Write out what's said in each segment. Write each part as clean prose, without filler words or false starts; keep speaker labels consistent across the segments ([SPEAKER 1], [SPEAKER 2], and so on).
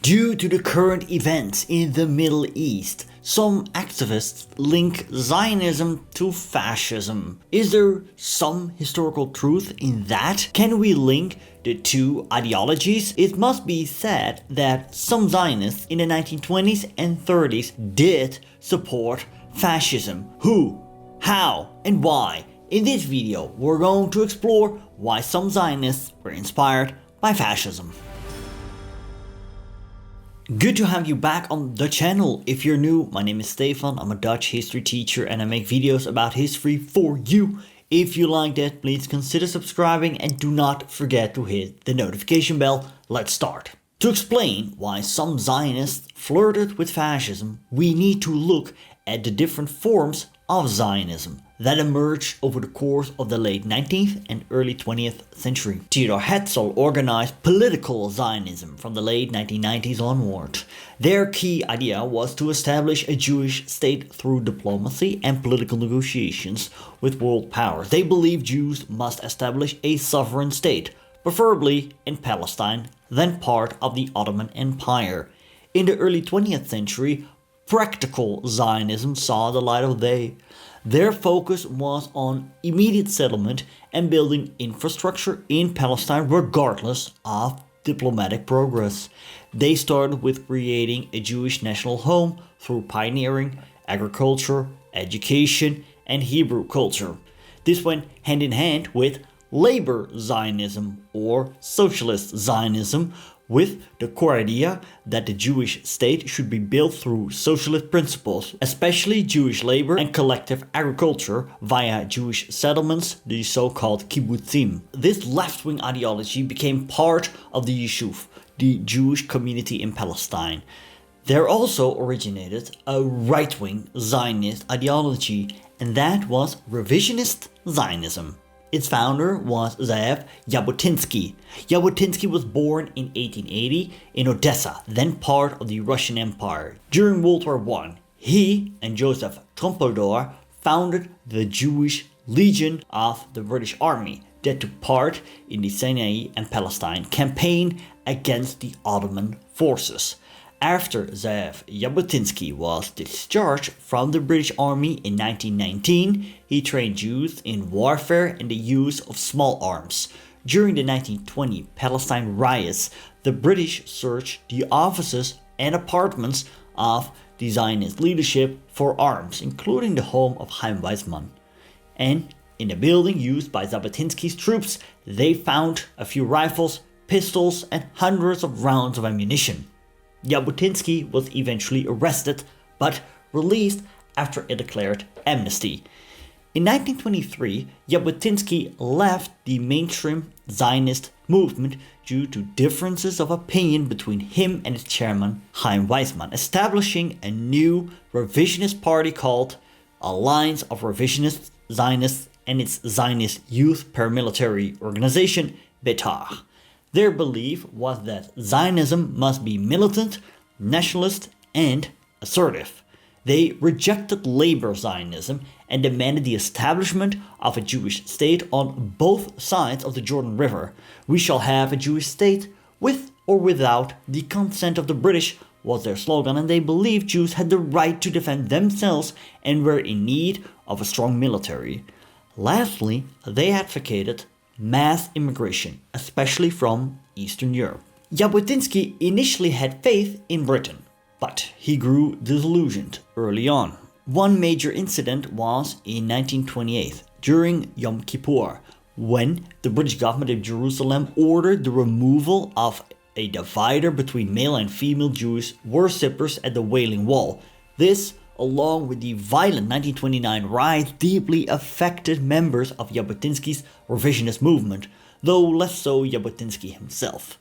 [SPEAKER 1] Due to the current events in the Middle East, some activists link Zionism to fascism. Is there some historical truth in that? Can we link the two ideologies? It must be said that some Zionists in the 1920s and 30s did support fascism. Who, how, and why? In this video, we're going to explore why some Zionists were inspired by fascism. Good to have you back on the channel. If you're new, my name is Stefan, I'm a Dutch history teacher and I make videos about history for you. If you like that, please consider subscribing and do not forget to hit the notification bell. Let's start. To explain why some Zionists flirted with fascism, we need to look at the different forms of Zionism that emerged over the course of the late 19th and early 20th century. Theodor Herzl organized political Zionism from the late 1990s onward. Their key idea was to establish a Jewish state through diplomacy and political negotiations with world powers. They believed Jews must establish a sovereign state, preferably in Palestine, then part of the Ottoman Empire. In the early 20th century, practical Zionism saw the light of day. Their focus was on immediate settlement and building infrastructure in Palestine regardless of diplomatic progress. They started with creating a Jewish national home through pioneering agriculture, education, and Hebrew culture. This went hand in hand with labor Zionism or socialist Zionism, with the core idea that the Jewish state should be built through socialist principles, especially Jewish labor and collective agriculture via Jewish settlements, the so-called kibbutzim. This left-wing ideology became part of the Yishuv, the Jewish community in Palestine. There also originated a right-wing Zionist ideology, and that was Revisionist Zionism. Its founder was Ze'ev Jabotinsky. Jabotinsky was born in 1880 in Odessa, then part of the Russian Empire. During World War I, he and Joseph Trumpeldor founded the Jewish Legion of the British Army that took part in the Sinai and Palestine campaign against the Ottoman forces. After Ze'ev Jabotinsky was discharged from the British Army in 1919, he trained Jews in warfare and the use of small arms. During the 1920 Palestine riots, the British searched the offices and apartments of the Zionist leadership for arms, including the home of Chaim Weizmann. And in the building used by Jabotinsky's troops, they found a few rifles, pistols, and hundreds of rounds of ammunition. Jabotinsky was eventually arrested, but released after a declared amnesty. In 1923, Jabotinsky left the mainstream Zionist movement due to differences of opinion between him and its chairman, Chaim Weizmann, establishing a new revisionist party called Alliance of Revisionist Zionists and its Zionist youth paramilitary organization, Betar. Their belief was that Zionism must be militant, nationalist, and assertive. They rejected labor Zionism and demanded the establishment of a Jewish state on both sides of the Jordan River. We shall have a Jewish state with or without the consent of the British was their slogan, and they believed Jews had the right to defend themselves and were in need of a strong military. Lastly, they advocated mass immigration, especially from Eastern Europe. Jabotinsky initially had faith in Britain, but he grew disillusioned early on. One major incident was in 1928, during Yom Kippur, when the British government of Jerusalem ordered the removal of a divider between male and female Jewish worshippers at the Wailing Wall. This, along with the violent 1929 riots, deeply affected members of Jabotinsky's revisionist movement, though less so Jabotinsky himself.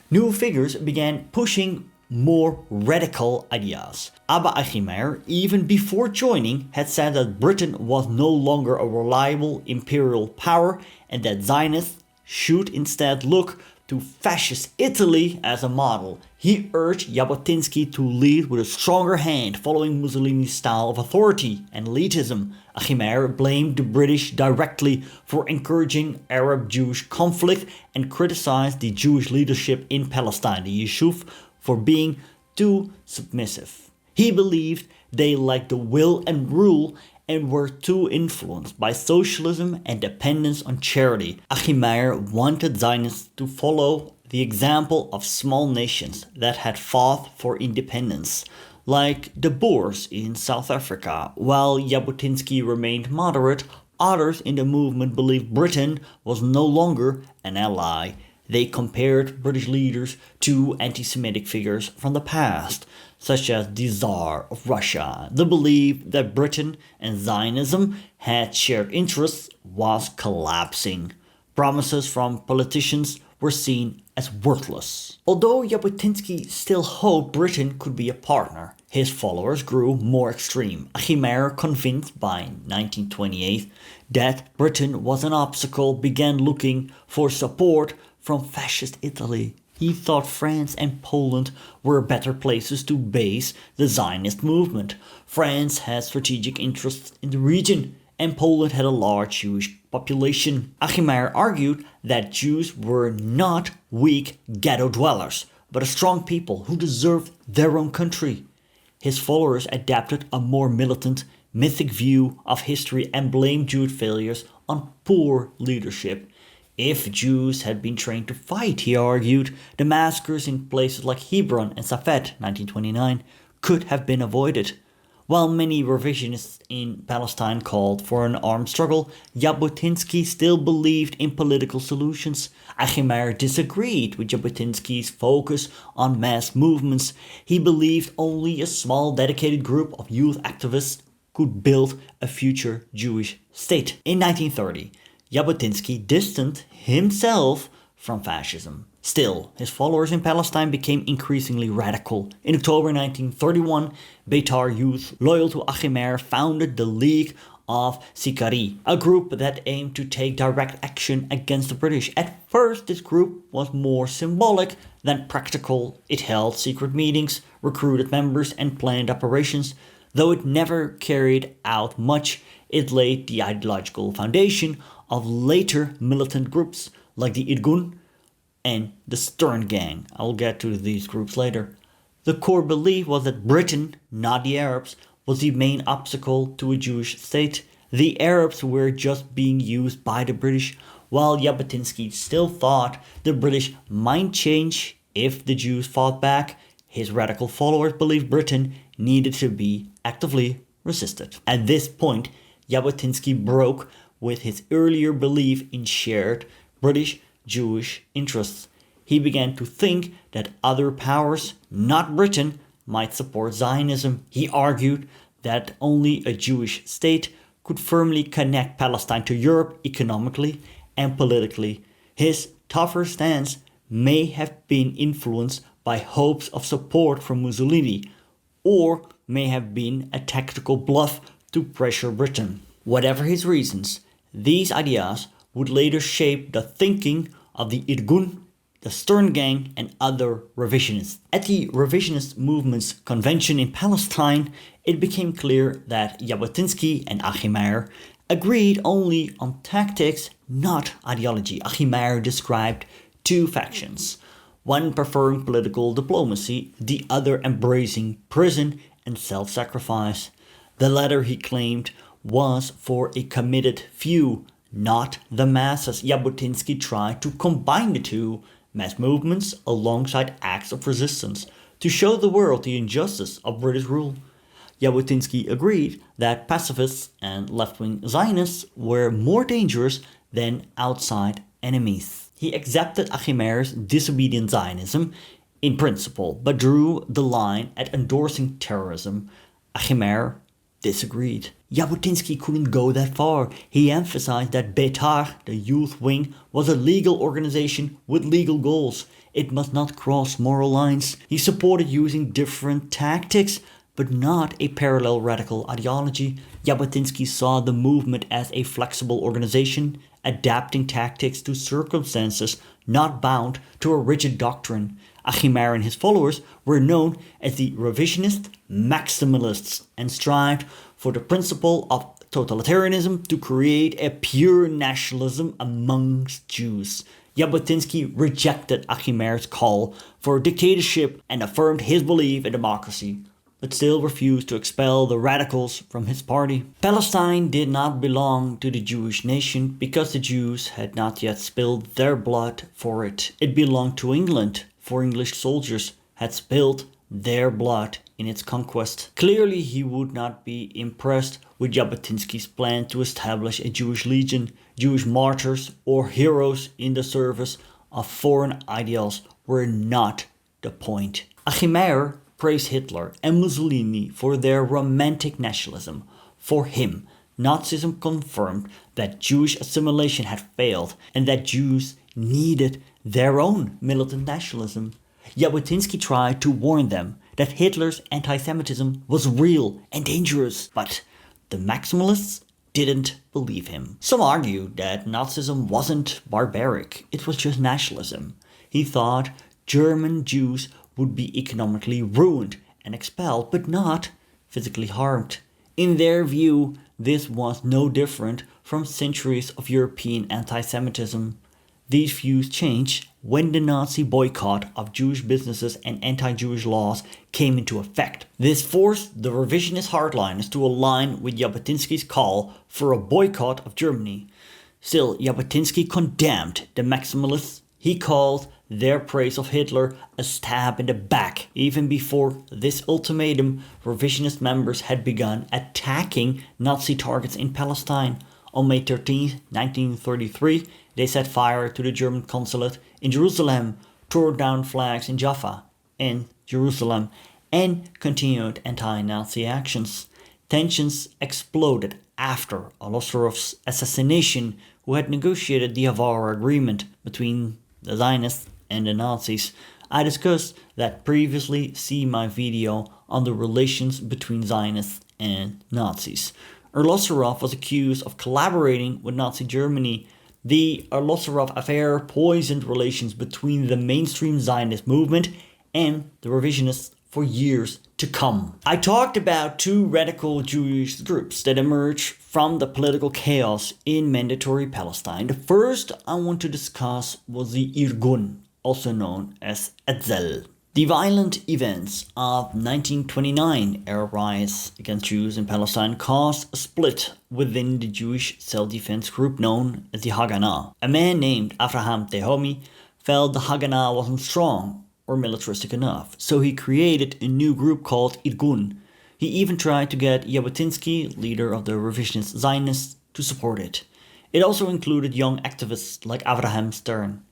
[SPEAKER 1] New figures began pushing more radical ideas. Abba Achimeir, even before joining, had said that Britain was no longer a reliable imperial power and that Zionists should instead look to fascist Italy as a model. He urged Jabotinsky to lead with a stronger hand, following Mussolini's style of authority and elitism. Achimeir blamed the British directly for encouraging Arab-Jewish conflict and criticized the Jewish leadership in Palestine, the Yishuv, for being too submissive. He believed they lacked the will and rule and were too influenced by socialism and dependence on charity. Achimair wanted Zionists to follow the example of small nations that had fought for independence, like the Boers in South Africa. While Jabotinsky remained moderate, others in the movement believed Britain was no longer an ally. They compared British leaders to anti-Semitic figures from the past, such as the Tsar of Russia. The belief that Britain and Zionism had shared interests was collapsing. Promises from politicians were seen as worthless. Although Jabotinsky still hoped Britain could be a partner, his followers grew more extreme. Achimair, convinced by 1928 that Britain was an obstacle, began looking for support from fascist Italy. He thought France and Poland were better places to base the Zionist movement. France had strategic interests in the region, and Poland had a large Jewish population. Achimair argued that Jews were not weak ghetto dwellers, but a strong people who deserved their own country. His followers adapted a more militant, mythic view of history and blamed Jewish failures on poor leadership. If Jews had been trained to fight, he argued, the massacres in places like Hebron and Safed, 1929, could have been avoided. While many revisionists in Palestine called for an armed struggle, Jabotinsky still believed in political solutions. Achimair disagreed with Jabotinsky's focus on mass movements. He believed only a small dedicated group of youth activists could build a future Jewish state. In 1930, Jabotinsky distanced himself from fascism. Still, his followers in Palestine became increasingly radical. In October 1931, Beitar youth loyal to Achimair founded the League of Sikari, a group that aimed to take direct action against the British. At first, this group was more symbolic than practical. It held secret meetings, recruited members, and planned operations. Though it never carried out much, it laid the ideological foundation of later militant groups like the Irgun and the Stern Gang. I'll get to these groups later. The core belief was that Britain, not the Arabs, was the main obstacle to a Jewish state. The Arabs were just being used by the British, while Jabotinsky still thought the British might change if the Jews fought back. His radical followers believed Britain needed to be actively resisted. At this point, Jabotinsky broke with his earlier belief in shared British-Jewish interests. He began to think that other powers, not Britain, might support Zionism. He argued that only a Jewish state could firmly connect Palestine to Europe economically and politically. His tougher stance may have been influenced by hopes of support from Mussolini, or may have been a tactical bluff to pressure Britain. Whatever his reasons, these ideas would later shape the thinking of the Irgun, the Stern Gang, and other revisionists. At the revisionist movement's convention in Palestine, it became clear that Jabotinsky and Achimair agreed only on tactics, not ideology. Achimair described two factions, one preferring political diplomacy, the other embracing prison and self-sacrifice. The latter, he claimed, was for a committed few, not the masses. Jabotinsky tried to combine the two, mass movements alongside acts of resistance, to show the world the injustice of British rule. Jabotinsky agreed that pacifists and left-wing Zionists were more dangerous than outside enemies. He accepted Achimair's disobedient Zionism in principle, but drew the line at endorsing terrorism. Achimair disagreed. Jabotinsky couldn't go that far. He emphasized that Beitar, the youth wing, was a legal organization with legal goals. It must not cross moral lines. He supported using different tactics, but not a parallel radical ideology. Jabotinsky saw the movement as a flexible organization, adapting tactics to circumstances, not bound to a rigid doctrine. Achimair and his followers were known as the revisionist maximalists and strived for the principle of totalitarianism to create a pure nationalism amongst Jews. Jabotinsky rejected Achimer's call for dictatorship and affirmed his belief in democracy, but still refused to expel the radicals from his party. Palestine did not belong to the Jewish nation because the Jews had not yet spilled their blood for it. It belonged to England, for English soldiers had spilled their blood in its conquest. Clearly he would not be impressed with Jabotinsky's plan to establish a Jewish legion. Jewish martyrs or heroes in the service of foreign ideals were not the point. Achimer praised Hitler and Mussolini for their romantic nationalism. For him, Nazism confirmed that Jewish assimilation had failed and that Jews needed their own militant nationalism. Jabotinsky tried to warn them that Hitler's anti-Semitism was real and dangerous, but the maximalists didn't believe him. Some argued that Nazism wasn't barbaric, it was just nationalism. He thought German Jews would be economically ruined and expelled, but not physically harmed. In their view, this was no different from centuries of European anti-Semitism. These views changed when the Nazi boycott of Jewish businesses and anti-Jewish laws came into effect. This forced the revisionist hardliners to align with Jabotinsky's call for a boycott of Germany. Still, Jabotinsky condemned the maximalists. He called their praise of Hitler a stab in the back. Even before this ultimatum, revisionist members had begun attacking Nazi targets in Palestine. On May 13, 1933, they set fire to the German consulate in Jerusalem, tore down flags in Jaffa in Jerusalem, and continued anti-Nazi actions. Tensions exploded after Alosarov's assassination, who had negotiated the Havara Agreement between the Zionists and the Nazis. I discussed that previously. See my video on the relations between Zionists and Nazis. Arlosarov was accused of collaborating with Nazi Germany. The Arlosarov affair poisoned relations between the mainstream Zionist movement and the revisionists for years to come. I talked about two radical Jewish groups that emerged from the political chaos in Mandatory Palestine. The first I want to discuss was the Irgun, also known as Etzel. The violent events of 1929 era riots against Jews in Palestine caused a split within the Jewish self-defense group known as the Haganah. A man named Avraham Tehomi felt the Haganah wasn't strong or militaristic enough, so he created a new group called Irgun. He even tried to get Jabotinsky, leader of the Revisionist Zionists, to support it. It also included young activists like Avraham Stern.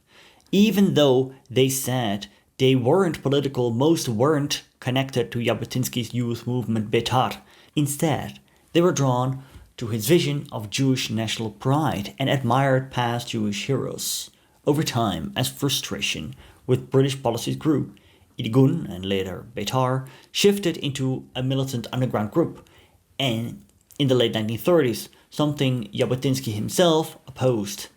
[SPEAKER 1] Even though they said they weren't political, most weren't connected to Jabotinsky's youth movement Betar. Instead, they were drawn to his vision of Jewish national pride and admired past Jewish heroes. Over time, as frustration with British policies grew, Irgun and later Betar shifted into a militant underground group, and in the late 1930s, something Jabotinsky himself opposed.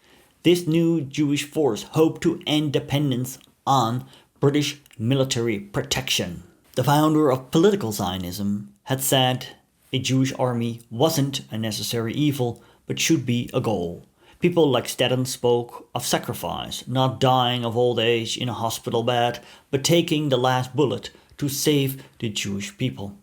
[SPEAKER 1] This new Jewish force hoped to end dependence on British military protection. The founder of political Zionism had said a Jewish army wasn't a necessary evil, but should be a goal. People like Stettin spoke of sacrifice, not dying of old age in a hospital bed, but taking the last bullet to save the Jewish people.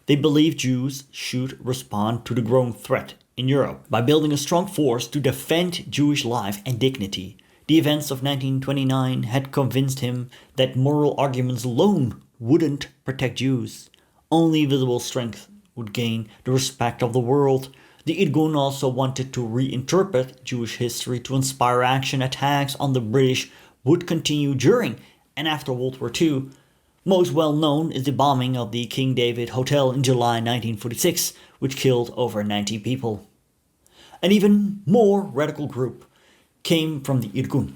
[SPEAKER 1] They believed Jews should respond to the growing threat in Europe by building a strong force to defend Jewish life and dignity. The events of 1929 had convinced him that moral arguments alone wouldn't protect Jews. Only visible strength would gain the respect of the world. The Irgun also wanted to reinterpret Jewish history to inspire action. Attacks on the British would continue during and after World War II. Most well known is the bombing of the King David Hotel in July 1946, which killed over 90 people. An even more radical group came from the Irgun,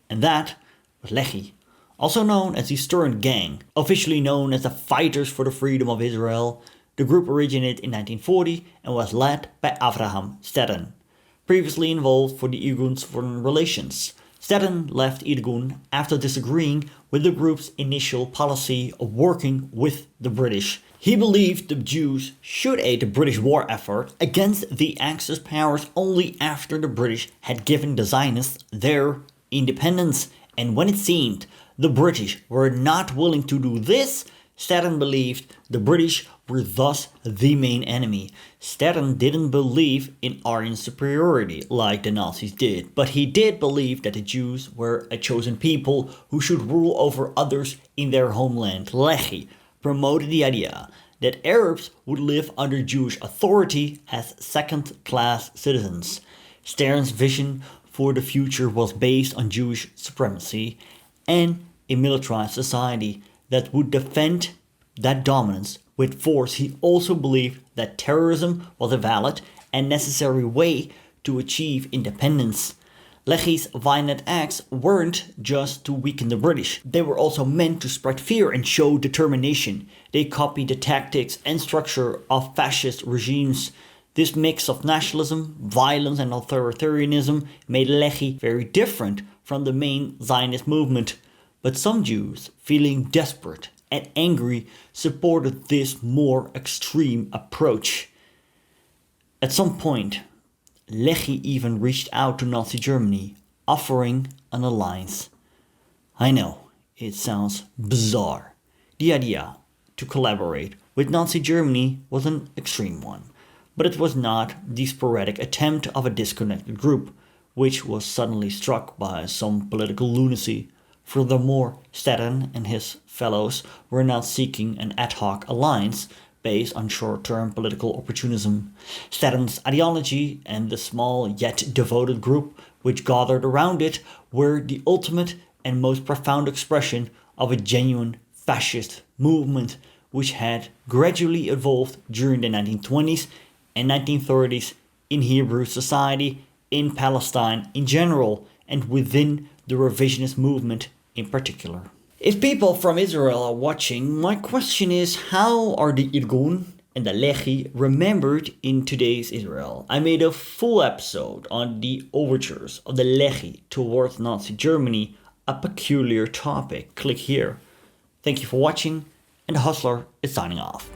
[SPEAKER 1] and that was Lehi, also known as the Stern Gang, officially known as the Fighters for the Freedom of Israel. The group originated in 1940 and was led by Avraham Stettin, previously involved for the Irgun's foreign relations. Stettin left Irgun after disagreeing with the group's initial policy of working with the British. He believed the Jews should aid the British war effort against the Axis powers only after the British had given the Zionists their independence, and when it seemed the British were not willing to do this, Stalin believed the British were thus the main enemy. Stalin didn't believe in Aryan superiority like the Nazis did, but he did believe that the Jews were a chosen people who should rule over others in their homeland. Lehi promoted the idea that Arabs would live under Jewish authority as second-class citizens. Stalin's vision for the future was based on Jewish supremacy and a militarized society that would defend that dominance with force. He also believed that terrorism was a valid and necessary way to achieve independence. Lehi's violent acts weren't just to weaken the British, they were also meant to spread fear and show determination. They copied the tactics and structure of fascist regimes. This mix of nationalism, violence and authoritarianism made Lehi very different from the main Zionist movement. But some Jews, feeling desperate and angry, supported this more extreme approach. At some point, Lehi even reached out to Nazi Germany, offering an alliance. I know, it sounds bizarre. The idea to collaborate with Nazi Germany was an extreme one, but it was not the sporadic attempt of a disconnected group, which was suddenly struck by some political lunacy. Furthermore, Stalin and his fellows were not seeking an ad hoc alliance based on short-term political opportunism. Stalin's ideology and the small yet devoted group which gathered around it were the ultimate and most profound expression of a genuine fascist movement which had gradually evolved during the 1920s and 1930s in Hebrew society, in Palestine in general, and within the revisionist movement in particular. If people from Israel are watching, my question is, how are the Irgun and the Lehi remembered in today's Israel? I made a full episode on the overtures of the Lehi towards Nazi Germany, a peculiar topic. Click here. Thank you for watching, and the Hustler is signing off.